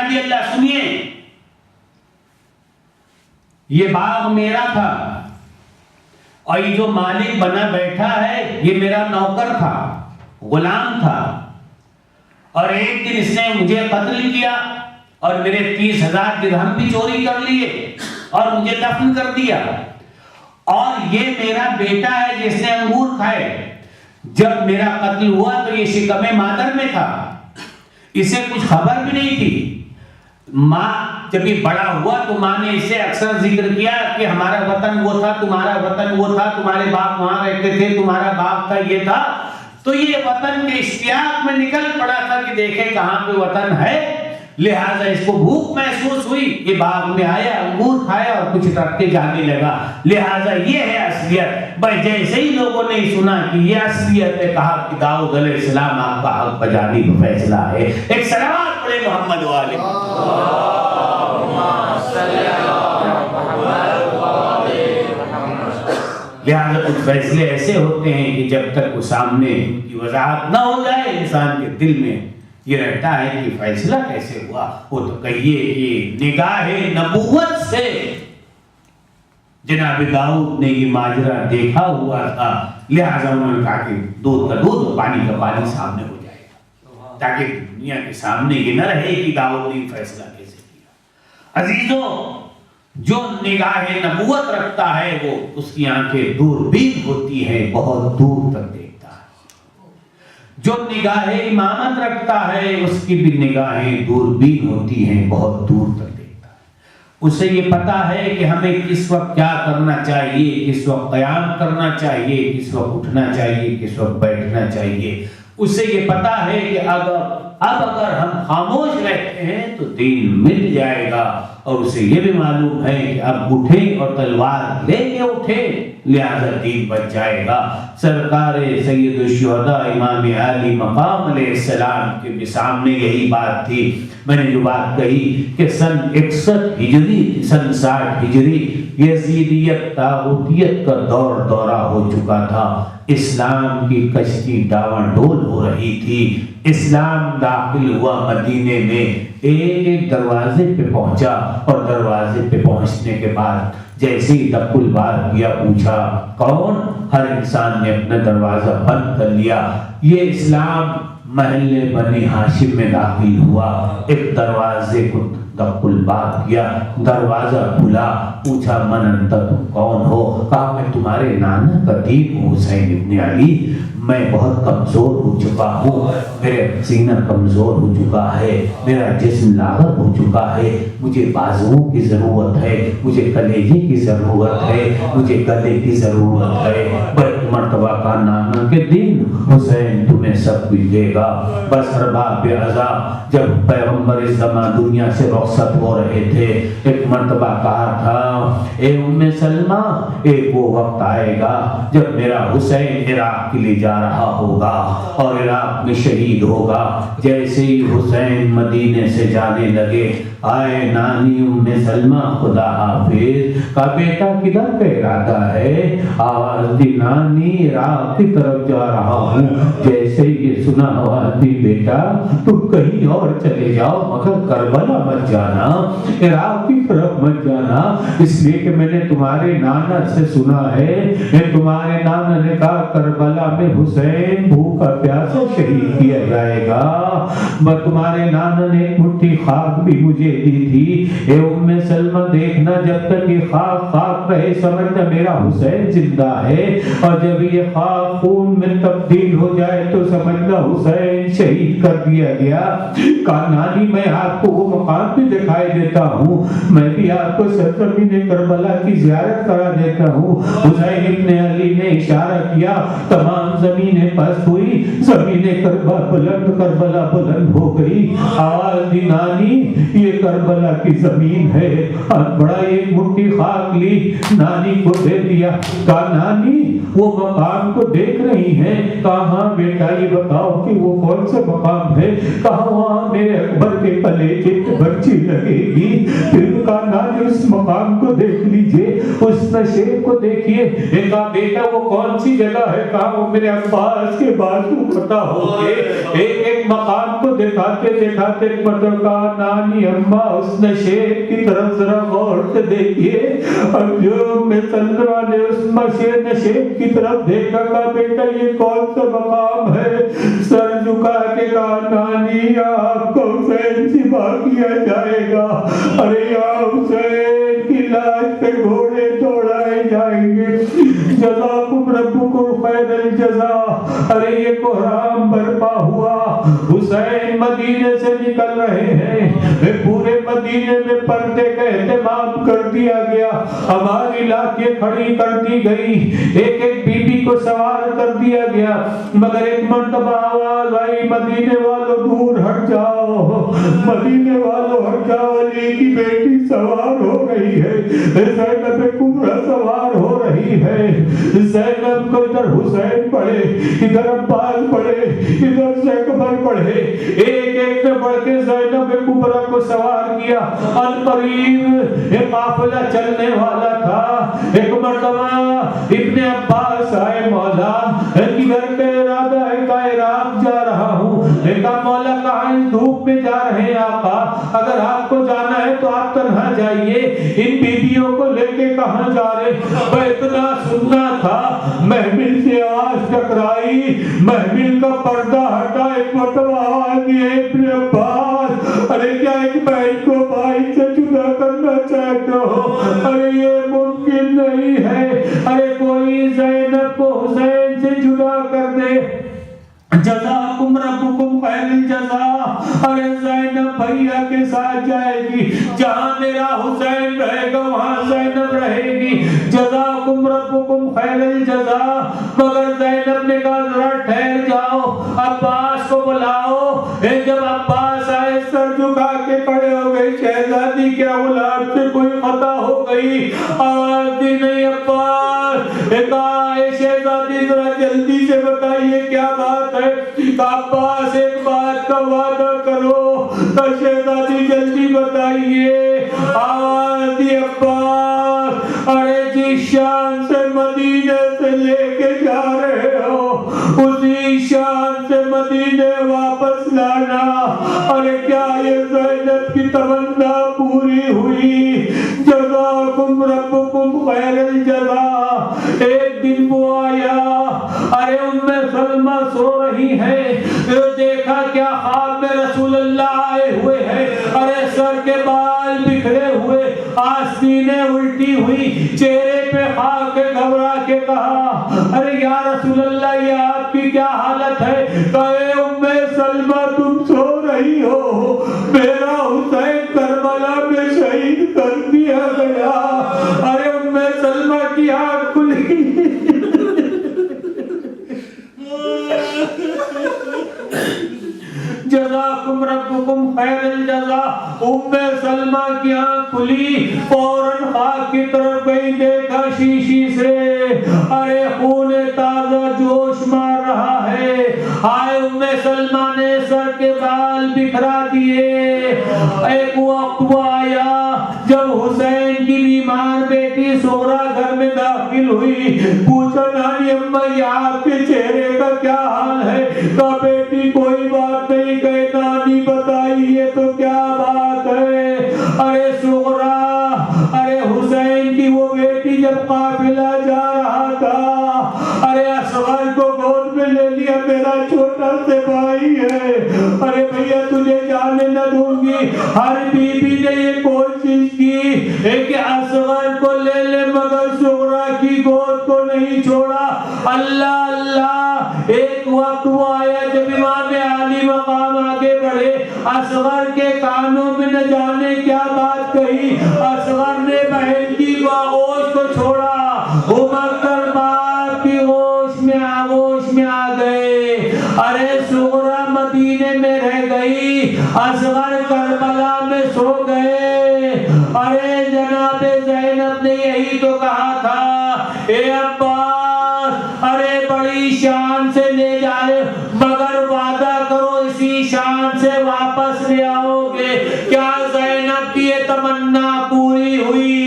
رضی اللہ، سنیے، یہ باغ میرا تھا اور یہ جو مالک بنا بیٹھا ہے یہ میرا نوکر تھا، غلام تھا، اور ایک دن اس نے مجھے قتل کیا اور میرے 30,000 درہم بھی چوری کر لیے اور مجھے دفن کر دیا، اور یہ میرا بیٹا ہے جس نے انگور کھائے۔ جب میرا قتل ہوا تو یہ شکم مادر میں تھا، اسے کچھ خبر بھی نہیں تھی۔ ماں جب یہ بڑا ہوا تو ماں نے اسے اکثر ذکر کیا کہ ہمارا وطن وہ تھا، تمہارا وطن وہ تھا، تمہارے باپ وہاں رہتے تھے، تمہارا باپ تھا یہ تھا۔ تو یہ وطن کے اشتیاق میں نکل پڑا تھا کہ دیکھے کہاں پہ وطن ہے، لہٰذا اس کو بھوک محسوس ہوئی، یہ باغ میں آیا، انگور کھایا اور کچھ رکھ کے جانے لگا۔ لہٰذا یہ ہے اصلیت۔ بھائی جیسے ہی لوگوں نے سنا کہ یہ اصلیت ہے، کہا کہ داؤد علیہ السلام آپ کا حق بجانی کا فیصلہ ہے۔ ایک صلوات پڑھے محمد والے۔ لہٰذا کچھ فیصلے ایسے ہوتے ہیں کہ جب تک وہ سامنے کی وضاحت نہ ہو جائے انسان کے دل میں یہ رہتا ہے کہ فیصلہ کیسے ہوا۔ وہ تو کہیے کہ نگاہ نبوت سے جناب داؤد نے یہ ماجرا دیکھا ہوا تھا، لہٰذا انہوں نے کہا کہ دودھ کا دودھ، پانی کا پانی سامنے ہو جائے گا، تاکہ دنیا کے سامنے یہ نہ رہے کہ داؤد نے فیصلہ کیسے کیا۔ عزیزوں، جو نگاہ نبوت رکھتا ہے وہ اس کی آنکھیں دوربین ہوتی ہیں، بہت دور تک دیکھتا ہے۔ جو نگاہ امامت رکھتا ہے اس کی بھی نگاہیں دوربین ہوتی ہیں، بہت دور تک دیکھتا ہے۔ اسے یہ پتا ہے کہ ہمیں کس وقت کیا کرنا چاہیے، کس وقت قیام کرنا چاہیے، کس وقت اٹھنا چاہیے، کس وقت بیٹھنا چاہیے۔ اسے یہ پتا ہے کہ اب اگر ہم خاموش رہتے ہیں تو دین مٹ جائے گا، اور اسے یہ بھی معلوم ہے کہ اب اٹھیں اور تلوار لے کے اٹھیں، لہذا دین بچ جائے گا۔ سرکار سید الشہداء امام عالی مقام علیہ السلام کے بھی سامنے یہی بات تھی۔ میں نے جو بات کہی کہ سن 61 ہجری، سن 60 ہجری یزیدیت طاغوتیت کا دور دورہ ہو چکا تھا، اسلام کی کشتی ڈاواں ڈول ہو رہی تھی۔ اسلام داخل ہوا مدینے میں، ایک ایک دروازے پہ پہنچا، اور دروازے پہ پہنچنے کے بعد جیسے ہی دق الباب کیا، پوچھا کون؟ ہر انسان نے اپنا دروازہ بند کر لیا۔ یہ اسلام محلے بنی ہاشم میں داخل ہوا، ایک دروازے کو دق الباب کیا، دروازہ کھلا، پوچھا من انت، تم کون ہو؟ کہا میں تمہارے نانا کا دین ہوں حسین ابن علی، میں بہت کمزور ہو چکا ہوں، میرے سینہ کمزور ہو چکا ہے، میرا جسم لاغر ہو چکا ہے، مجھے بازوؤں کی ضرورت ہے، مجھے کلیجے کی ضرورت ہے، مجھے گلے کی ضرورت ہے۔ بس مرتبہ کا نانا کے دین حسین تمہیں سب کچھ دے گا۔ بس ارباب عذاب جب پیغمبر زمان دنیا سے رخصت ہو رہے تھے، ایک مرتبہ کہا تھا اے ام سلمہ، ایک وہ وقت آئے گا جب میرا حسین عراق کے لیے جا رہا ہوگا اور عراق میں شہید ہوگا۔ جیسے ہی حسین مدینے سے جانے لگے، آئے نانی ام سلمہ خدا حافظ، کہا بیٹا کدھر کا ارادہ ہے؟ آواز دی نانی عراق کی طرف جا رہا ہوں۔ جیسے ہی یہ سنا آواز دی بیٹا تم کہیں اور چلے جاؤ مگر کربلا مت جانا، عراق کی طرف مت جانا، اس لیے کہ میں نے تمہارے نانا سے سنا ہے کہ تمہارے نانا نے کہا کربلا میں حسین بھوکا پیاسا شہید کیا جائے گا۔ تمہارے نانا نے ایک مٹھی خاک بھی مجھے دی تھی، اے ام سلمہ دیکھنا جب تک یہ خاک خاک رہے سمجھنا میرا حسین زندہ ہے، اور جب یہ خاک خون میں تبدیل ہو جائے تو سمجھنا حسین شہید کر دیا گیا۔ کہا نانی میں آپ کو وہ مقام بھی دکھائی دیتا ہوں، میں بھی آپ کو سرزمین کربلا کی زیارت کرا دیتا ہوں۔ حسین ابن علی نے اشارہ کیا، تمام زمینیں پست ہوئی، زمین کربلا بلند ہو گئی۔ آواز دی نانی یہ کربلا کی زمین ہے، اور بڑا ایک مٹھی خاک لی نانی کو دے دیا۔ کہا نانی وہ مقام کو دیکھ رہی ہیں؟ کہا ہاں بیٹا یہ بتاؤ کہ وہ کون سا مقام ہے؟ کہا وہاں میرے اکبر کے کلیجے پہ برچی لگے گی۔ پھر کہا نانی اس مقام کو دیکھ لیجئے، اس نشے کو دیکھیے۔ کہا بیٹا وہ کون سی جگہ ہے؟ کہا وہ میرے عباس کے بازو پتہ ہو گئے۔ ایک ایک مقام کو دکھاتے دکھاتے مطلب کہا نانی اماں اس نشے کی طرف ذرا غور سے دیکھیے۔ اب جو میں سلمہ نے اس نشے کی طرف دیکھا، کہا بیٹا یہ کون سا مقام ہے؟ سر جھکا کے کہا نانی آپ کو حسین ذبح کیا جائے گا، ارے یا حسین کی لاش پہ گھوڑے دوڑائے جائیں گے، جزاکم ربکم خیر الجزا۔ ارے یہ کوہرام برپا ہوا، حسین مدینے سے نکل رہے ہیں، پورے مدینے میں پردے کا اہتمام کر دیا گیا، ہماری لاٹھیں کھڑی کر دی گئی، ایک ایک بی بی کو سوار کر دیا گیا، مگر ایک مرتبہ آواز آئی مدینے والوں دور ہٹ جاؤ، مدینے والوں ہٹ جاؤ، علی کی بیٹی سوار ہو رہی ہے، زینب کبریٰ سوار ہو رہی ہے۔ زینب کو ادھر حسین پڑھے، ادھر عباس پڑھے، ادھر سے اکبر پڑھے، ایک ایک نے بڑھ کے زینب کبریٰ کو سوار کیا۔ عنقریب ایک قافلہ چلنے والا تھا، ایک مرتبہ ابن عباس آئے، مولا کدھر کا ارادہ ہے؟ کہ عراق جا رہا ہوں۔ کہا مولا کہاں؟ اس دھوپ میں جا رہے ہیں آقا، اگر آپ کو جانا ہے تو آپ تنہا جائیے، ان بیویوں کو لے کے کہاں جا رہے؟ وہ اتنا سننا تھا، محمل سے آواز ٹکرائی، محمل کا پردہ ہٹا، ایک مرتبہ آواز دی ابن عباس ارے کیا ایک بہن کو بھائی سے جدا کرنا چاہتے ہو؟ ارے یہ ممکن نہیں ہے، ارے کوئی زینب کو حسین سے جدا کر دے، جزاکم ربکم خیر الجزا۔ ارے زینب بھیا کے ساتھ جائے گی، جہاں میرا حسین رہے گا وہاں زینب رہے گی، جزاکم ربکم خیر الجزا۔ مگر زینب نے کہا ذرا ٹھہر جاؤ، عباس کو بلاؤ۔ جب عباس آئے سر جھکا کے کھڑے ہو گئے، شہزادی کیا غلام سے کوئی خطا ہو گئی؟ آواز دی نہیں عباس، کہا اے شہزادی ذرا جلدی سے بتائیے کیا بات ہے؟ عباس ایک بات کا وعدہ کرو، تو شہزادی جلدی بتائیے۔ آواز دی عباس ارے جس شان سے مدینے سے لے کے جا رہے ہو اسی شان سے مدینے واپس لانا۔ ارے کیا یہ زینب کی تمنا پوری ہوئی؟ جزاکم ربکم خیر الجزا۔ ایک دن وہ آیا، ارے سلمہ سو رہی ہے، دیکھا کیا خواب میں رسول اللہ آئے ہوئے ہیں، ارے سر کے بال بکھرے ہوئے، آستینیں الٹی ہوئی، چہرے پہ خاک، گھبرا کے کہا ارے یا رسول اللہ یہ آپ کی کیا حالت ہے؟ کہے سلمہ تم سو رہی ہو، میرا حسین کربلا میں شہید کر دیا گیا۔ ارے سلمہ کی آنکھ کھلی، جزاکم ربکم خیر الجزا۔ سلمہ کی آنکھ کھلی، فوراً خاک کی طرف گئی، دیکھا شیشی سے ارے خون تازہ جوش مار رہا ہے۔ آئے سلمہ نے سر کے بال بکھرا دیے۔ ایک وقت وہ آیا جب حسین کی بیمار بیٹی سغرا گھر میں داخل ہوئی، پوچھا نانی اماں یہ آپ کے چہرے کا کیا حال ہے؟ کہا بیٹی کوئی بات نہیں، کہے نانی بتائیے تو کیا بات ہے؟ ارے سغرا، ارے حسین کی وہ بیٹی جب قافلہ جا رہا تھا، ارے اصغر کو گود میں لے لیا، میرا چھوٹا سے بھائی ہے، ارے بھیا تجھے جانے نہ دوں گی۔ ہر بی بی نے یہ کوشش کی کہ اصغر کو لے لے، مگر سغرا کی گود کو نہیں چھوڑا۔ اللہ اللہ، ایک وقت وہ آیا جب امام عالی مقام آگے بڑھے، اصغر کے کانوں میں نہ جانے کیا بات کہی، اصغر نے بہن کی آغوش کو چھوڑا، عمر کر باپ کی آغوش میں آ گئے۔ ارے سغرا مدینے میں رہ گئی، اصغر کربلا میں سو گئے۔ ارے جناب زینب نے یہی تو کہا تھا، اے عباس ارے بڑی شان سے لے جا رہے مگر وعدہ کرو اسی شان سے واپس لے آؤ گے. کیا زینب کی یہ تمنا پوری ہوئی؟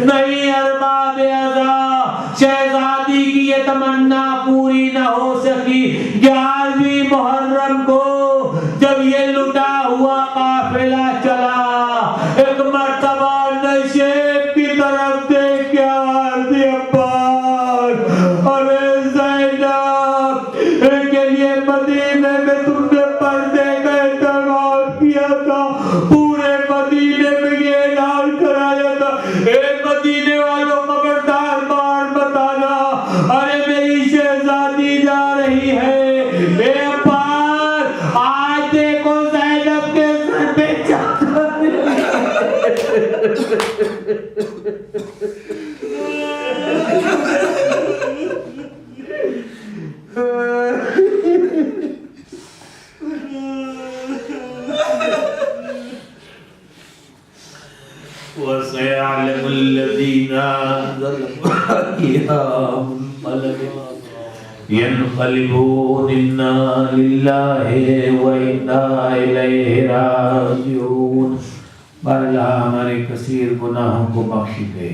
نہیں ارباب اعضاء، شہزادی کی یہ تمنا پوری نہ ہو سکی. 11ویں محرم کو جب یہ لٹا ہوا قافلہ چلا، ایک مرتبہ نشیب کی طرف دیکھ کے عرض عباس، ارے زینب کے لیے مدینے میں تم نے پردے کا اہتمام کیا تھا، پورے مدینے میں یہ اعلان کرایا تھا، اے مدینے والوں خبردار بار بتانا ارے میری شہزادی جا رہی ہے. اے عباس آج دیکھو زینب کے سر پہ چادر. وسيعلم الذين ينقلبون إنا لله وإنا إليه راجعون. اللہ ہمارے کثیر گناہوں کو بخش دے.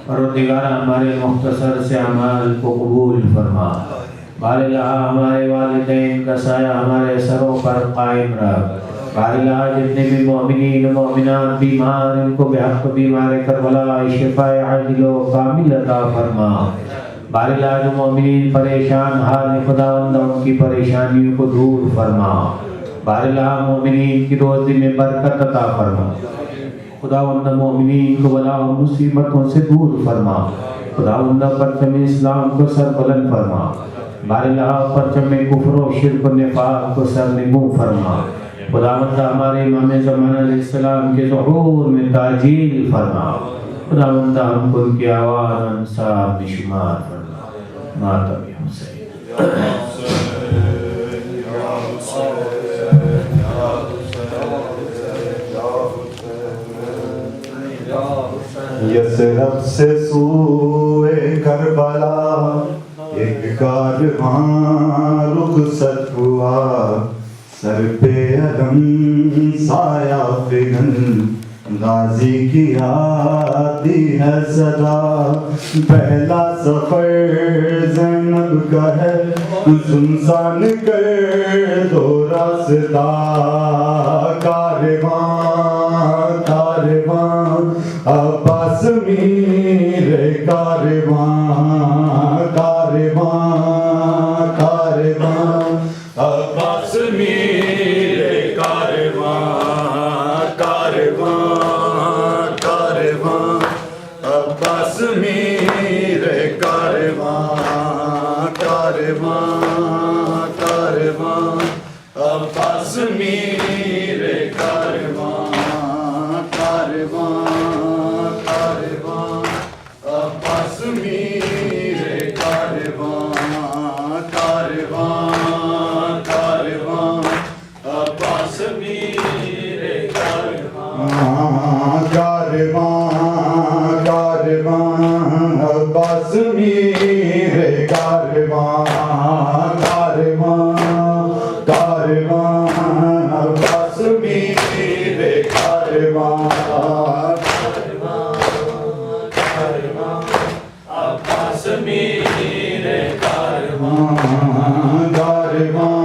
پروردگار ہمارے مختصر سے اعمال کو قبول فرما. بار اللہ ہمارے والدین کا سایہ ہمارے سروں پر قائم رکھ. بار اللہ جتنے بھی مومنین و مومنات بیمار ان کو بحق بیمار کربلا شفاء عاجل و کامل عطا فرما. بار اللہ جو مومنین پریشان حال خداوند ان کی پریشانیوں کو دور فرما. بار اللہ مومنین کی روزی میں برکت عطا فرما. خداوند مومنین کو بلا و مصیبتوں سے دور فرما. خداوند پرچم اسلام کو سر بلند فرما. بار اللہ پرچم کفر و شرک و نفاق کو سر نگوں فرما. خداوند ہمارے امام زمان علیہ السلام کے ظہور میں تاجیل فرما. خداوند ہم کو ان کی آواز انصار میں شمار فرما. ماتم حسین یثرب سے سوئے کربلا ایک کارواں رخصت ہوا. سر پہ علم سایہ فگن غازی کی آتی ہے صدا. پہلا سفر زینب کا ہے سنسان کر دو راستہ. کارواں کارواں عباس میرے کارواں کارواں کارواں عباس میرے کارواں کارواں کارواں عباس میرے کارواں کارواں کارواں عباس میرے کارواں کارواں کارواں عباس میرے کارواں کارواں کارواں عباس میرے کارواں کارواں کارواں عباس میرے کارواں کارواں کارواں عباس میرے کارواں کارواں عباس میرے کارواں کارواں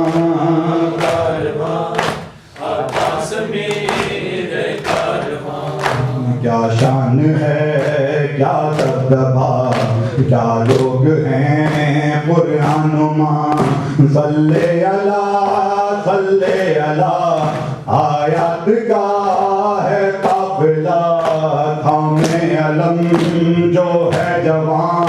کارواں عباس میرے کارواں. کیا شان ہے کیا دبدبا کیا لوگ ہیں قرآن ماں. صلی اللہ صلی اللہ آیات کا ہے قافلہ. تھامے علم جو ہے جوان